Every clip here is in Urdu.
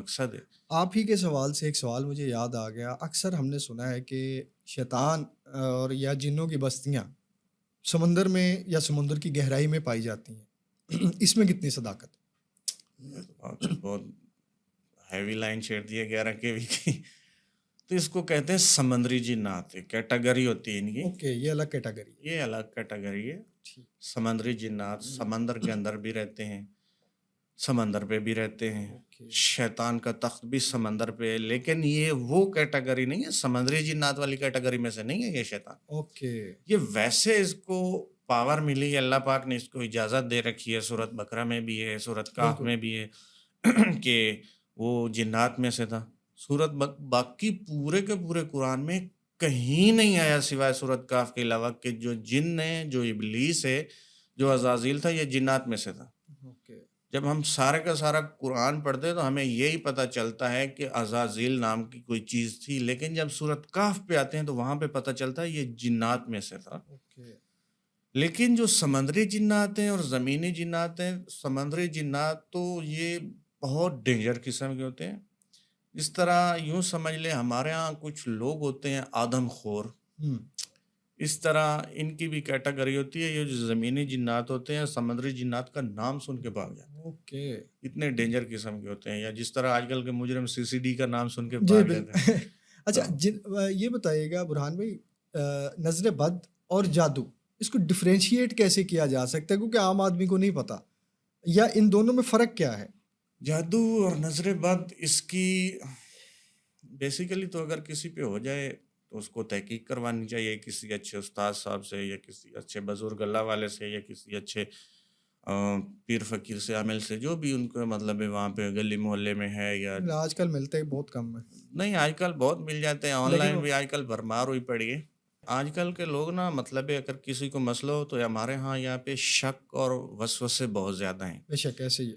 مقصد ہے. آپ ہی کے سوال سے ایک سوال مجھے یاد آ گیا. اکثر ہم نے سنا ہے کہ شیطان اور یا جنوں کی بستیاں سمندر میں یا سمندر کی گہرائی میں پائی جاتی ہیں. اس میں کتنی صداقت ہے؟ بہت ہیوی لائن چھیڑ دی ہے 11 کے وی کی. تو اس کو کہتے ہیں سمندری جنات. کیٹیگری ہوتی ہے ان کی. اوکے، یہ الگ کیٹیگری ہے. یہ الگ کیٹیگری ہے. ٹھیک. سمندری جنات سمندر کے اندر بھی رہتے ہیں، سمندر پہ بھی رہتے ہیں. اوکے. شیطان کا تخت بھی سمندر پہ ہے، لیکن یہ وہ کیٹیگری نہیں ہے، سمندری جنات والی کیٹیگری میں سے نہیں ہے یہ شیطان. اوکے. یہ ویسے اس کو پاور ملی ہے، اللہ پاک نے اس کو اجازت دے رکھی ہے. سورۃ بقرہ میں بھی ہے، سورۃ کہف بالکل. میں بھی ہے کہ وہ جنات میں سے تھا. سورۃ باقی پورے کے پورے قرآن میں کہیں نہیں آیا سوائے سورۃ کہف کے علاوہ کہ جو جن ہے، جو ابلیس ہے، جو عزازیل تھا، یہ جنات میں سے تھا. اوکے. جب ہم سارے کا سارا قرآن پڑھتے تو ہمیں یہی پتہ چلتا ہے کہ عزازیل نام کی کوئی چیز تھی، لیکن جب سورۃ کہف پہ آتے ہیں تو وہاں پہ پتہ چلتا ہے یہ جنات میں سے تھا. اوکے. لیکن جو سمندری جنات ہیں اور زمینی جنات ہیں، سمندری جنات تو یہ بہت ڈینجر قسم کے ہوتے ہیں. اس طرح یوں سمجھ لیں ہمارے ہاں کچھ لوگ ہوتے ہیں آدم خور، اس طرح ان کی بھی کیٹیگری ہوتی ہے. یہ جو زمینی جنات ہوتے ہیں، سمندری جنات کا نام سن کے بھاگ جاتے ہیں. اوکے. اتنے ڈینجر قسم کے ہوتے ہیں. یا جس طرح آج کل کے مجرم CCD کا نام سن کے جی بھاگ بالکل. جاتے ہیں. اچھا، یہ بتائیے گا برہان بھائی، نظر بد اور جادو اس کو ڈفرینشیٹ کیسے کیا جا سکتا ہے؟ کیونکہ عام آدمی کو نہیں پتا، یا ان دونوں میں فرق کیا ہے؟ جادو اور نظر بد، اس کی بیسیکلی تو اگر کسی پہ ہو جائے تو اس کو تحقیق کروانی چاہیے کسی اچھے استاد صاحب سے، یا کسی اچھے بزرگ اللہ والے سے، یا کسی اچھے پیر فقیر سے، عامل سے، جو بھی ان کو مطلب ہے وہاں پہ گلی محلے میں ہے. یا آج کل ملتے ہی بہت کم ہے. نہیں، آج کل بہت مل جاتے ہیں. آن لائن بھی آج کل بھرمار ہوئی پڑی ہے. آج کل کے لوگ نا مطلب ہے اگر کسی کو مسئلہ ہو تو ہمارے ہاں یہاں پہ شک اور وسوسے بہت زیادہ ہیں. بے شک ایسے ہی ہے.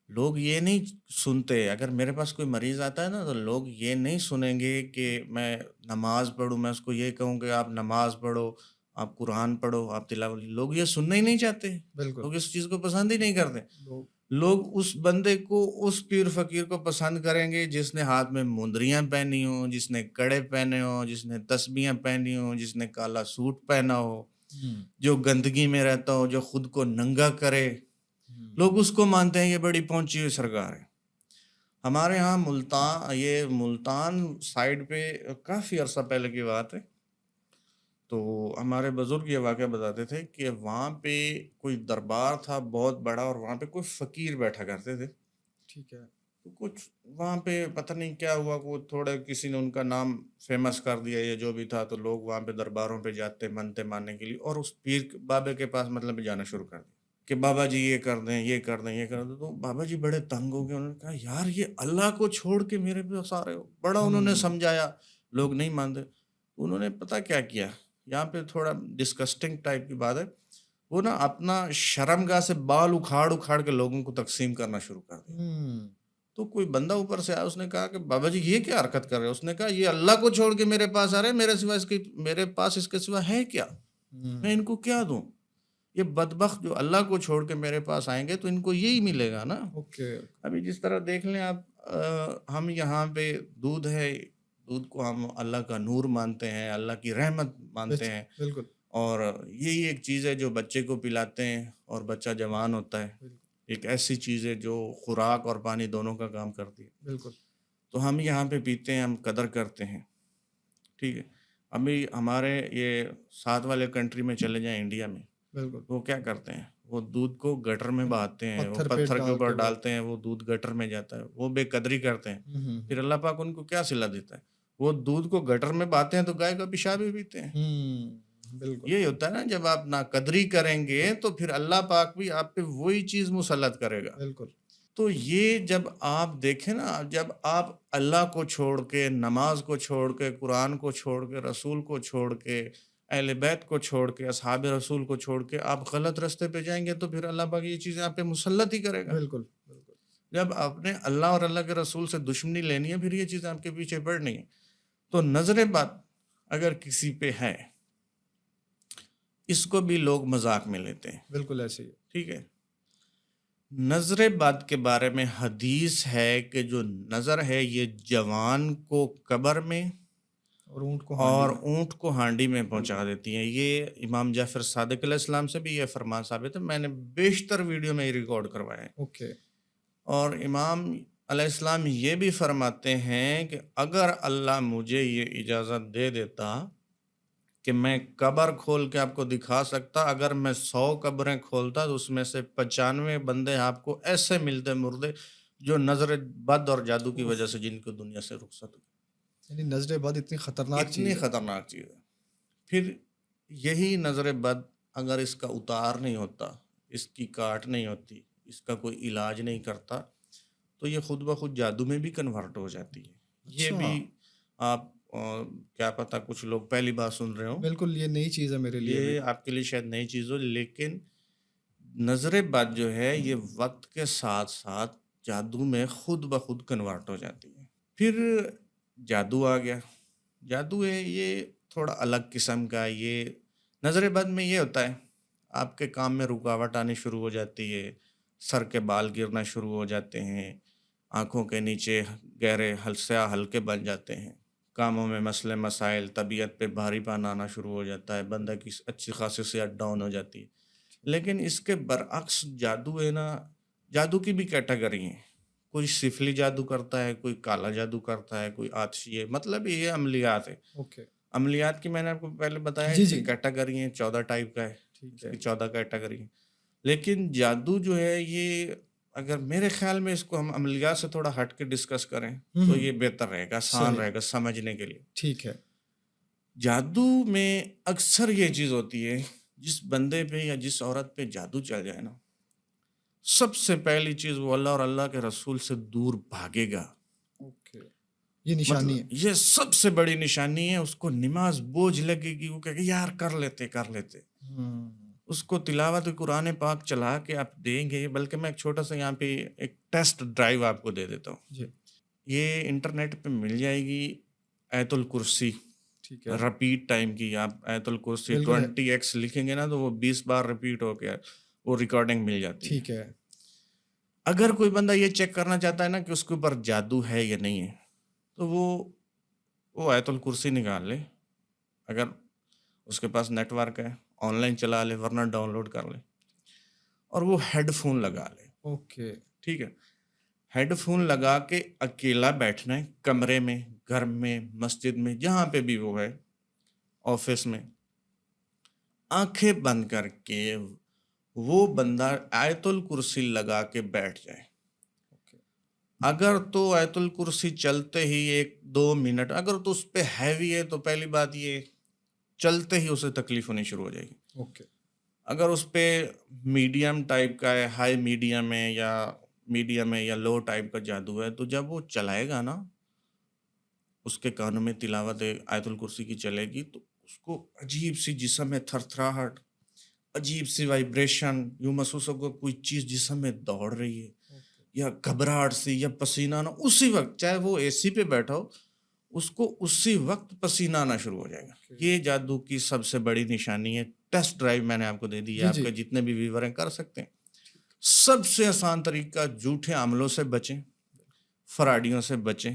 لوگ یہ نہیں سنتے. اگر میرے پاس کوئی مریض آتا ہے نا تو لوگ یہ نہیں سنیں گے کہ میں نماز پڑھوں، میں اس کو یہ کہوں کہ آپ نماز پڑھو، آپ قرآن پڑھو، آپ تلاوت. لوگ یہ سننا ہی نہیں چاہتے. بالکل. لوگ اس چیز کو پسند ہی نہیں کرتے. لوگ اس بندے کو، اس پیر فقیر کو پسند کریں گے جس نے ہاتھ میں مندریاں پہنی ہوں، جس نے کڑے پہنے ہوں، جس نے تسبیحاں پہنی ہوں، جس نے کالا سوٹ پہنا ہو، جو گندگی میں رہتا ہو، جو خود کو ننگا کرے. لوگ اس کو مانتے ہیں یہ بڑی پہنچی ہوئی سرکار ہے. ہمارے ہاں ملتان سائیڈ پہ کافی عرصہ پہلے کی بات ہے، تو ہمارے بزرگ یہ واقعہ بتاتے تھے کہ وہاں پہ کوئی دربار تھا بہت بڑا، اور وہاں پہ کوئی فقیر بیٹھا کرتے تھے. ٹھیک ہے. تو کچھ وہاں پہ پتہ نہیں کیا ہوا، وہ تھوڑے کسی نے ان کا نام فیمس کر دیا یا جو بھی تھا، تو لوگ وہاں پہ درباروں پہ جاتے منتے ماننے کے لیے، اور اس پیر بابے کے پاس مطلب جانا شروع کر دیا کہ بابا جی یہ کر دیں، یہ کر دیں، یہ کر دیں. تو بابا جی بڑے تنگ ہو گئے. انہوں نے کہا یار یہ اللہ کو چھوڑ کے میرے پاس آ رہے ہو. بڑا انہوں نے سمجھایا، لوگ نہیں مانتے. انہوں نے پتہ کیا کیا، یہاں پہ تھوڑا ڈسکسٹنگ ٹائپ کی بات ہے، وہ نا اپنا شرمگاہ سے بال اکھاڑ اکھاڑ کے لوگوں کو تقسیم کرنا شروع کر دیا. تو کوئی بندہ اوپر سے آیا، اس نے کہا کہ بابا جی یہ کیا حرکت کر رہے ہیں؟ اس نے کہا یہ اللہ کو چھوڑ کے میرے پاس آ رہے ہیں، میرے پاس اس کے سوا ہے کیا؟ میں ان کو کیا دوں؟ یہ بدبخت جو اللہ کو چھوڑ کے میرے پاس آئیں گے تو ان کو یہی ملے گا نا. ابھی جس طرح دیکھ لیں آپ، ہم یہاں پہ دودھ ہے، دودھ کو ہم اللہ کا نور مانتے ہیں، اللہ کی رحمت مانتے ہیں. بالکل. اور یہی ایک چیز ہے جو بچے کو پلاتے ہیں اور بچہ جوان ہوتا ہے. ایک ایسی چیز ہے جو خوراک اور پانی دونوں کا کام کرتی ہے. بالکل. تو ہم یہاں پہ پیتے ہیں، ہم قدر کرتے ہیں. ٹھیک ہے. ابھی ہمارے یہ ساتھ والے کنٹری میں چلے جائیں، انڈیا میں، بالکل. وہ کیا کرتے ہیں؟ وہ دودھ کو گٹر میں بہاتے ہیں، وہ پتھر کے اوپر ڈالتے ہیں، وہ دودھ گٹر میں جاتا ہے، وہ بے قدری کرتے ہیں. پھر اللہ پاک ان کو کیا صلہ دیتا ہے؟ وہ دودھ کو گٹر میں بہاتے ہیں تو گائے کا پیشاب بھی پیتے ہیں. بالکل. یہی ہوتا ہے نا، جب آپ ناقدری کریں گے تو پھر اللہ پاک بھی آپ پہ وہی چیز مسلط کرے گا. بالکل. تو یہ جب آپ دیکھیں نا، جب آپ اللہ کو چھوڑ کے، نماز کو چھوڑ کے، قرآن کو چھوڑ کے، رسول کو چھوڑ کے، اہل بیت کو چھوڑ کے، اصحاب رسول کو چھوڑ کے آپ غلط راستے پہ جائیں گے تو پھر اللہ پاک یہ چیزیں آپ پہ مسلط ہی کرے گا. بالکل. جب آپ نے اللہ اور اللہ کے رسول سے دشمنی لینی ہے، پھر یہ چیزیں آپ کے پیچھے پڑنی ہے. تو نظر بد اگر کسی پہ ہے، اس کو بھی لوگ مذاق میں لیتے ہیں. بالکل ایسے ہی. ٹھیک ہے. نظر بد کے بارے میں حدیث ہے کہ جو نظر ہے یہ جوان کو قبر میں اور اونٹ کو ہانڈی اور میں. اونٹ کو ہانڈی میں پہنچا دیتی ہیں. یہ امام جعفر صادق علیہ السلام سے بھی یہ فرمان ثابت ہے. میں نے بیشتر ویڈیو میں یہ ریکارڈ کروایا ہے. اوکے. اور امام علیہ السلام یہ بھی فرماتے ہیں کہ اگر اللہ مجھے یہ اجازت دے دیتا کہ میں قبر کھول کے آپ کو دکھا سکتا، اگر میں 100 قبریں کھولتا تو اس میں سے 95 بندے آپ کو ایسے ملتے مردے جو نظر بد اور جادو کی وجہ اوف. سے جن کو دنیا سے رخصت ہوئی. یعنی نظر بد اتنی خطرناک اتنی چیز ہے. خطرناک چیز ہے. پھر یہی نظر بد اگر اس کا اتار نہیں ہوتا، اس کی کاٹ نہیں ہوتی، اس کا کوئی علاج نہیں کرتا تو یہ خود بخود جادو میں بھی کنورٹ ہو جاتی ہے. یہ اچھا. بھی آپ کیا پتہ کچھ لوگ پہلی بار سن رہے ہوں، بالکل یہ نئی چیز ہے میرے لیے بھی. یہ آپ کے لیے شاید نئی چیز ہو، لیکن نظر بد جو ہے یہ وقت کے ساتھ ساتھ جادو میں خود بخود کنورٹ ہو جاتی ہے. پھر جادو آ گیا. جادو ہے یہ تھوڑا الگ قسم کا. یہ نظر بد میں یہ ہوتا ہے آپ کے کام میں رکاوٹ آنی شروع ہو جاتی ہے، سر کے بال گرنا شروع ہو جاتے ہیں، آنکھوں کے نیچے گہرے سیاہ حلقے بن جاتے ہیں، کاموں میں مسئلے مسائل، طبیعت پہ بھاری پان آنا شروع ہو جاتا ہے، بندہ کی اچھی خاصی صحت ڈاؤن ہو جاتی ہے. لیکن اس کے برعکس جادو ہے نا، جادو کی بھی کیٹیگری ہیں. کوئی سفلی جادو کرتا ہے، کوئی کالا جادو کرتا ہے، کوئی آتشی ہے. مطلب یہ عملیات ہے. اوکے. عملیات کی میں نے آپ کو پہلے بتایا جی کہ جی. کیٹیگری ہیں، 14 ٹائپ کا ہے. ٹھیک اس ہے. کی 14 کیٹیگری ہیں. لیکن جادو جو ہے یہ اگر میرے خیال میں اس کو ہم عملیات سے تھوڑا ہٹ کے ڈسکس کریں تو یہ بہتر رہے گا، آسان صحیح. رہے گا سمجھنے کے لیے. ٹھیک ہے. جادو میں اکثر یہ چیز ہوتی ہے، جس بندے پہ یا جس عورت پہ جادو چل جائے نا، سب سے پہلی چیز وہ اللہ اور اللہ کے رسول سے دور بھاگے گا. اوکے. یہ نشانی ہے. مطلب یہ سب سے بڑی نشانی ہے. اس کو نماز بوجھ لگے گی، وہ کہے گا یار کر لیتے. اس کو تلاوت قرآن پاک چلا کے آپ دیں گے. بلکہ میں ایک چھوٹا سا یہاں پہ ایک ٹیسٹ ڈرائیو آپ کو دے دیتا ہوں. جی. یہ انٹرنیٹ پہ مل جائے گی. آیت الکرسی ٹھیک ہے. رپیٹ ٹائم کی، آپ آیت الکرسی بالکل 20x لکھیں گے نا تو وہ 20 بار رپیٹ ہو کے وہ ریکارڈنگ مل جاتی ہے. ٹھیک ہے. اگر کوئی بندہ یہ چیک کرنا چاہتا ہے نا کہ اس کے اوپر جادو ہے یا نہیں ہے تو وہ آیت الکرسی نکال لے. اگر اس کے پاس نیٹ ورک ہے آن لائن چلا لے، ورنہ ڈاؤن لوڈ کر لے اور وہ ہیڈ فون لگا لے. اوکے. ٹھیک ہے. ہیڈ فون لگا کے اکیلا بیٹھنا ہے، کمرے میں، گھر میں، مسجد میں، جہاں پہ بھی وہ ہے، آفس میں، آنکھیں بند کر کے وہ بندہ آیت الکرسی لگا کے بیٹھ جائے. اگر تو آیت الکرسی چلتے ہی 1-2 منٹ، اگر تو اس پہ ہیوی ہے تو پہلی بات یہ چلتے ہی اسے تکلیف ہونی شروع ہو جائے گی. اوکے. اگر اس پہ میڈیم ٹائپ کا ہے، ہائی میڈیم ہے یا لو ٹائپ کا جادو ہے، تو جب وہ چلائے گا نا، اس کے کانوں میں تلاوت آیت الکرسی کی چلے گی تو اس کو عجیب سی جسم میں تھر تھراہٹ، عجیب سی وائبریشن، یوں محسوس ہوگا کوئی چیز جسم میں دوڑ رہی ہے، یا گھبراہٹ سی یا پسینہ آنا. اسی وقت چاہے وہ اے سی پہ بیٹھا ہو، اس کو اسی وقت پسینہ آنا شروع ہو جائے گا. یہ جادو کی سب سے بڑی نشانی ہے. ٹیسٹ ڈرائیو میں نے آپ کو دے دی ہے، آپ کے جتنے بھی ویور ہیں کر سکتے ہیں. سب سے آسان طریقہ، جھوٹے عملوں سے بچیں، فراڈیوں سے بچیں.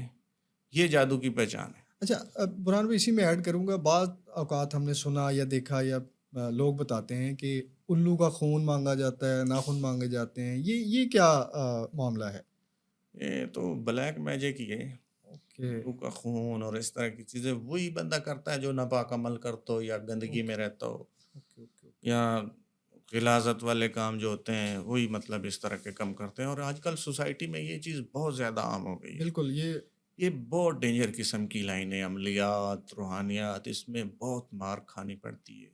یہ جادو کی پہچان ہے. اچھا برہان بھائی، اسی میں ایڈ کروں گا، بعض اوقات ہم نے سنا یا دیکھا یا لوگ بتاتے ہیں کہ الو کا خون مانگا جاتا ہے، ناخن مانگے جاتے ہیں. یہ کیا معاملہ ہے؟ یہ تو بلیک میجک ہی ہے. الو کا خون اور اس طرح کی چیزیں وہی بندہ کرتا ہے جو ناپاک عمل کرتا ہو یا گندگی میں رہتا ہو یا غلاظت والے کام جو ہوتے ہیں، وہی مطلب اس طرح کے کم کرتے ہیں. اور آج کل سوسائٹی میں یہ چیز بہت زیادہ عام ہو گئی ہے. بالکل. یہ بہت ڈینجر قسم کی لائن ہے. عملیات، روحانیات، اس میں بہت مار کھانی پڑتی ہے.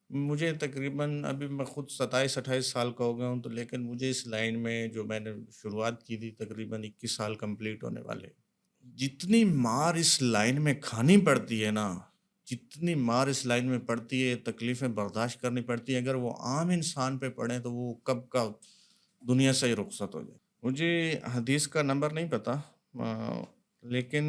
مجھے تقریباً ابھی میں خود 27-28 سال کا ہو گیا ہوں، تو لیکن مجھے اس لائن میں جو میں نے شروعات کی تھی تقریباً 21 سال کمپلیٹ ہونے والے. جتنی مار اس لائن میں کھانی پڑتی ہے نا، جتنی مار اس لائن میں پڑتی ہے، تکلیفیں برداشت کرنی پڑتی ہیں، اگر وہ عام انسان پہ پڑیں تو وہ کب کا دنیا سے ہی رخصت ہو جائے. مجھے حدیث کا نمبر نہیں پتہ، لیکن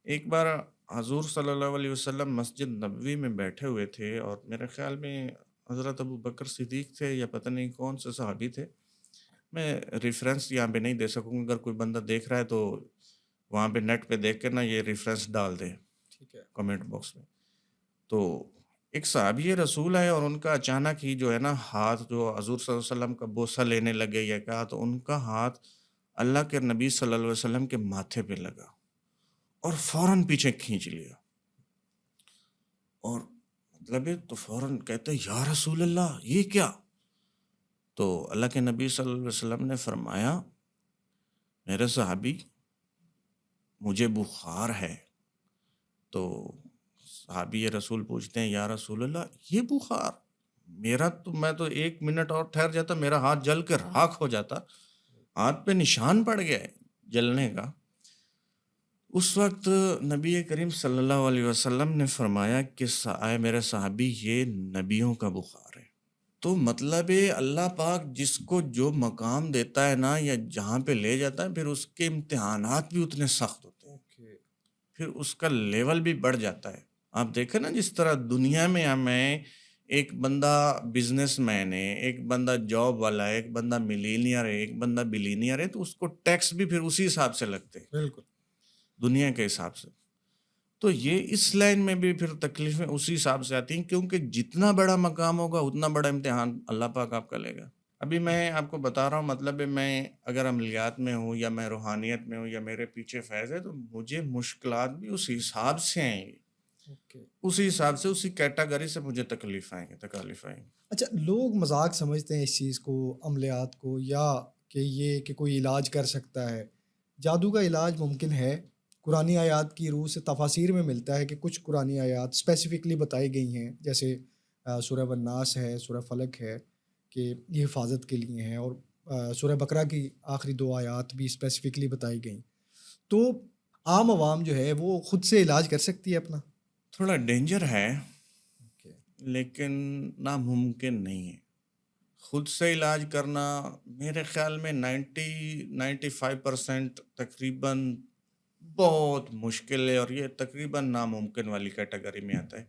ایک بار حضور صلی اللہ علیہ وسلم مسجد نبوی میں بیٹھے ہوئے تھے اور میرے خیال میں حضرت ابو بکر صدیق تھے یا پتہ نہیں کون سے صحابی تھے. میں ریفرنس یہاں پہ نہیں دے سکوں گا، اگر کوئی بندہ دیکھ رہا ہے تو وہاں پہ نیٹ پہ دیکھ کے نا یہ ریفرنس ڈال دے ٹھیک ہے. کمنٹ باکس میں. تو ایک صحابی رسول ہے اور ان کا اچانک ہی جو ہے نا ہاتھ جو حضور صلی اللہ علیہ وسلم کا بوسہ لینے لگے یا کہا، تو ان کا ہاتھ اللہ کے نبی صلی اللہ علیہ وسلم کے ماتھے پہ لگا اور فوراً پیچھے کھینچ لیا. اور مطلب ہے تو فوراً کہتے یا رسول اللہ یہ کیا؟ تو اللہ کے نبی صلی اللہ علیہ وسلم نے فرمایا میرے صحابی مجھے بخار ہے. تو صحابی رسول پوچھتے ہیں یا رسول اللہ یہ بخار؟ میں تو 1 منٹ اور ٹھہر جاتا میرا ہاتھ جل کے راکھ ہو جاتا، ہاتھ پہ نشان پڑ گیا ہے جلنے کا. اس وقت نبی کریم صلی اللہ علیہ وسلم نے فرمایا کہ میرے صحابی یہ نبیوں کا بخار ہے. تو مطلب ہے اللہ پاک جس کو جو مقام دیتا ہے نا یا جہاں پہ لے جاتا ہے، پھر اس کے امتحانات بھی اتنے سخت ہوتے ہیں، پھر اس کا لیول بھی بڑھ جاتا ہے. آپ دیکھیں نا جس طرح دنیا میں ہمیں ایک بندہ بزنس مین ہے، ایک بندہ جاب والا ہے، ایک بندہ ملینئر ہے، ایک بندہ بلینئر ہے، تو اس کو ٹیکس بھی پھر اسی حساب سے لگتے ہیں بالکل. دنیا کے حساب سے. تو یہ اس لائن میں بھی پھر تکلیفیں اسی حساب سے آتی ہیں، کیونکہ جتنا بڑا مقام ہوگا اتنا بڑا امتحان اللہ پاک آپ کا لے گا. ابھی میں آپ کو بتا رہا ہوں، مطلب ہے میں اگر عملیات میں ہوں یا میں روحانیت میں ہوں یا میرے پیچھے فیض ہے، تو مجھے مشکلات بھی اسی حساب سے آئیں گی، اوکے. اسی حساب سے اسی کیٹاگری سے مجھے تکلیف آئیں گی. اچھا، لوگ مذاق سمجھتے ہیں اس چیز کو، عملیات کو، یا کہ یہ کہ کوئی علاج کر سکتا ہے. جادو کا علاج ممکن ہے. قرآنی آیات کی روح سے تفاسیر میں ملتا ہے کہ کچھ قرآنی آیات اسپیسیفکلی بتائی گئی ہیں، جیسے سورہ والناس ہے، سورہ فلق ہے کہ یہ حفاظت کے لیے ہیں، اور سورہ بقرہ کی آخری 2 آیات بھی اسپیسیفکلی بتائی گئیں. تو عام عوام جو ہے وہ خود سے علاج کر سکتی ہے اپنا؟ تھوڑا ڈینجر ہے اوکے. لیکن ناممکن نہیں ہے. خود سے علاج کرنا میرے خیال میں 95% تقریباً بہت مشکل ہے، اور یہ تقریباً ناممکن والی کیٹیگری میں آتا ہے.